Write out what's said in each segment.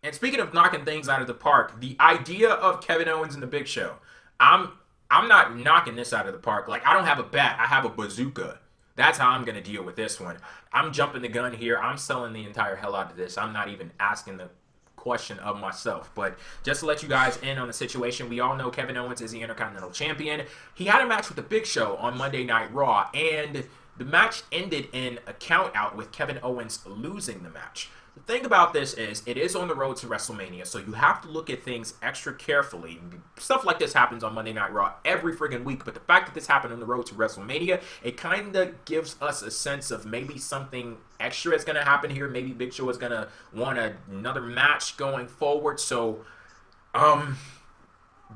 And speaking of knocking things out of the park, the idea of Kevin Owens and the Big Show, I'm I'm not knocking this out of the park. Like I don't have a bat, I have a bazooka. That's how I'm gonna deal with this one. I'm jumping the gun here. I'm selling the entire hell out of this. I'm not even asking the question of myself. But just to let you guys in on the situation, we all know Kevin Owens is the Intercontinental Champion. He had a match with the Big Show on Monday Night Raw, and the match ended in a count out with Kevin Owens losing the match. The thing about this is, it is on the road to WrestleMania, so you have to look at things extra carefully. Stuff like this happens on Monday Night Raw every friggin' week, but the fact that this happened on the road to WrestleMania, it kind of gives us a sense of maybe something extra is going to happen here. Maybe Big Show is going to want another match going forward. So,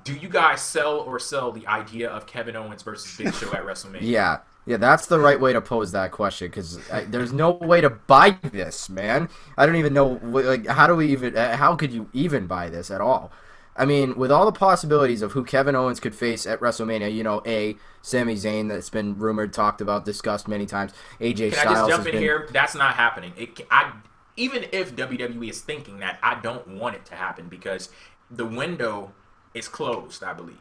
do you guys sell the idea of Kevin Owens versus Big Show at WrestleMania? Yeah. Yeah, that's the right way to pose that question, because there's no way to buy this, man. I don't even know, like, how could you even buy this at all? I mean, with all the possibilities of who Kevin Owens could face at WrestleMania, Sami Zayn, that's been rumored, talked about, discussed many times. AJ Can I just Styles jump has in been. here? That's not happening. Even if WWE is thinking that, I don't want it to happen because the window is closed, I believe,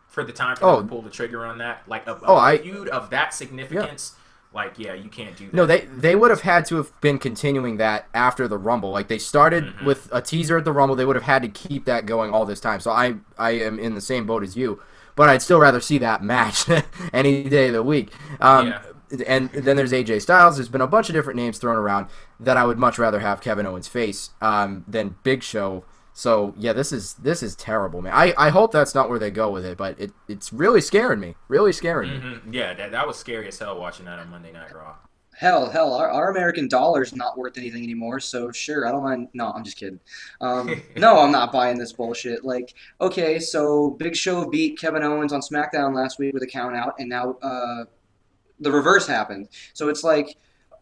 for the time for them to Oh, pull the trigger on that. Like oh, a feud of that yeah. significance, like, yeah, you can't do No, that. they would have had to have been continuing that after the Rumble. Like, they started Hmm. with a teaser at the Rumble. They would have had to keep that going all this time. So I am in the same boat as you, but I'd still rather see that match any day of the week. Yeah. And then there's AJ Styles. There's been a bunch of different names thrown around that I would much rather have Kevin Owens face than Big Show. So yeah, this is terrible, man. I hope that's not where they go with it, but it's really scaring me. Really scaring me. Yeah, that was scary as hell watching that on Monday Night Raw. Hell, our American dollar's not worth anything anymore, so sure, I don't mind. No, I'm just kidding. No, I'm not buying this bullshit. Like, okay, so Big Show beat Kevin Owens on SmackDown last week with a count out, and now the reverse happened. So it's like,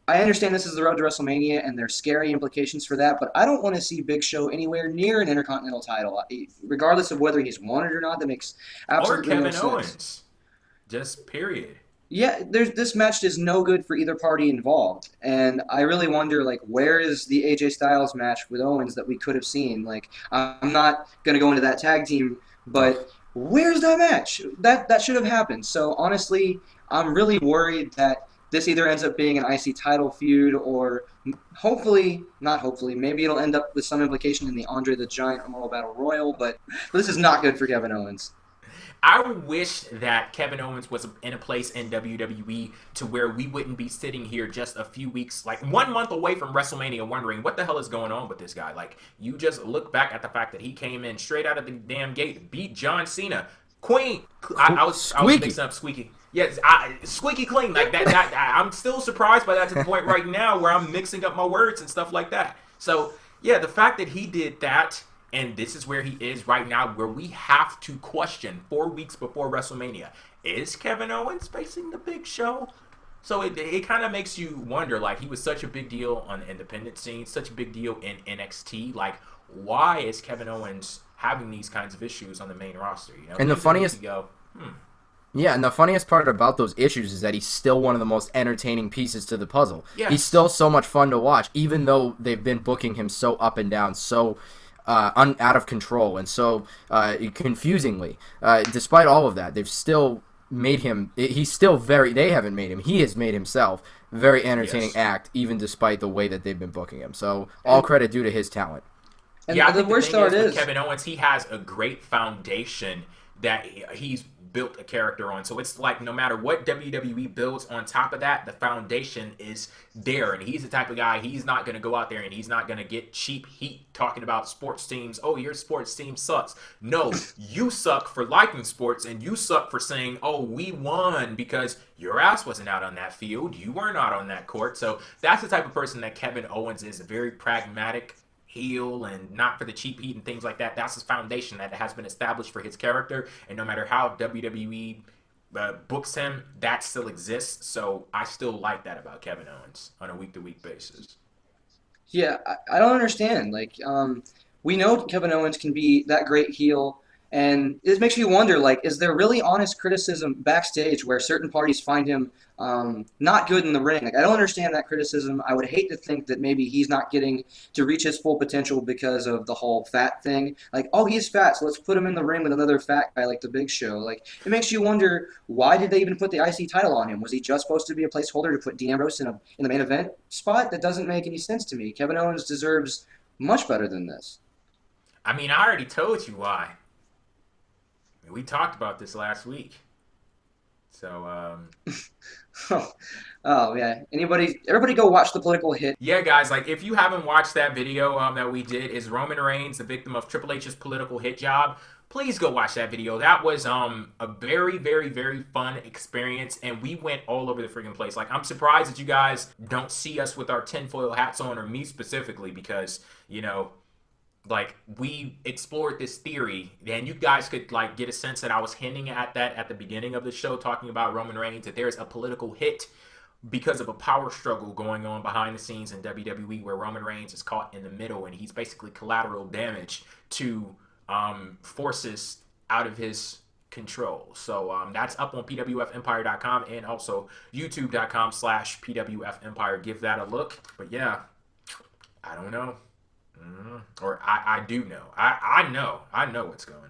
I understand this is the road to WrestleMania, and there's scary implications for that, but I don't want to see Big Show anywhere near an Intercontinental title. Regardless of whether he's won it or not, that makes Or absolutely no Kevin sense. Owens. Just period. Yeah, this match is no good for either party involved, and I really wonder, like, where is the AJ Styles match with Owens that we could have seen? Like, I'm not gonna go into that tag team, Ugh. but where's that match? That should have happened. So honestly, I'm really worried that this either ends up being an IC title feud, or hopefully, not hopefully, maybe it'll end up with some implication in the Andre the Giant Memorial Battle Royal. But this is not good for Kevin Owens. I wish that Kevin Owens was in a place in WWE to where we wouldn't be sitting here just a few weeks, like 1 month away from WrestleMania, wondering what the hell is going on with this guy. Like, you just look back at the fact that he came in straight out of the damn gate, beat John Cena, Queen. I was Squeaky. mixing up Squeaky. Yes, squeaky clean like that. I'm still surprised by that to the point right now where I'm mixing up my words and stuff like that. So yeah, the fact that he did that, and this is where he is right now, where we have to question 4 weeks before WrestleMania: is Kevin Owens facing the Big Show? So it kind of makes you wonder. Like, he was such a big deal on the independent scene, such a big deal in NXT. Like, why is Kevin Owens having these kinds of issues on the main roster? And the Years ago you funniest could go, hmm. Yeah, and the funniest part about those issues is that he's still one of the most entertaining pieces to the puzzle. He's Yes. still so much fun to watch, even though they've been booking him so up and down, so out of control, and so confusingly. Despite all of that, they've still made him. He's still very. They haven't made him. He has made himself very entertaining Yes. act, even despite the way that they've been booking him. So all And credit due to his talent. and Yeah, I the think the worst thing part is with is, Kevin Owens, he has a great foundation that he's built a character on. So it's like no matter what WWE builds on top of that, the foundation is there. And he's the type of guy, he's not going to go out there and he's not going to get cheap heat talking about sports teams. Oh, your sports team sucks. No, you suck for liking sports, and you suck for saying, oh, we won because your ass wasn't out on that field. You were not on that court. So that's the type of person that Kevin Owens is, a very pragmatic heel and not for the cheap heat and things like that. That's his foundation that has been established for his character, and no matter how WWE books him, that still exists. So I still like that about Kevin Owens on a week-to-week basis. yeah, I don't understand. Like, we know Kevin Owens can be that great heel, And it makes you wonder, like, is there really honest criticism backstage where certain parties find him not good in the ring? Like, I don't understand that criticism. I would hate to think that maybe he's not getting to reach his full potential because of the whole fat thing. Like, oh, he's fat, so let's put him in the ring with another fat guy like the Big Show. Like, it makes you wonder, why did they even put the IC title on him? Was he just supposed to be a placeholder to put Dean Ambrose in the main event spot? That doesn't make any sense to me. Kevin Owens deserves much better than this. I mean, I already told you why. We talked about this last week. So, Oh, oh yeah. Everybody go watch the political hit. yeah, guys, like if you haven't watched that video that we did, is Roman Reigns the victim of Triple H's political hit job? Please go watch that video. That was a very, very, very fun experience, and we went all over the freaking place. Like, I'm surprised that you guys don't see us with our tinfoil hats on, or me specifically, because, you know, like, we explored this theory, and you guys could like get a sense that I was hinting at that at the beginning of the show, talking about Roman Reigns, that there's a political hit because of a power struggle going on behind the scenes in WWE, where Roman Reigns is caught in the middle, and he's basically collateral damage to forces out of his control. So that's up on PWFempire.com and also YouTube.com/PWF Empire. Give that a look. But yeah, I don't know. Or I do know. I know what's going on.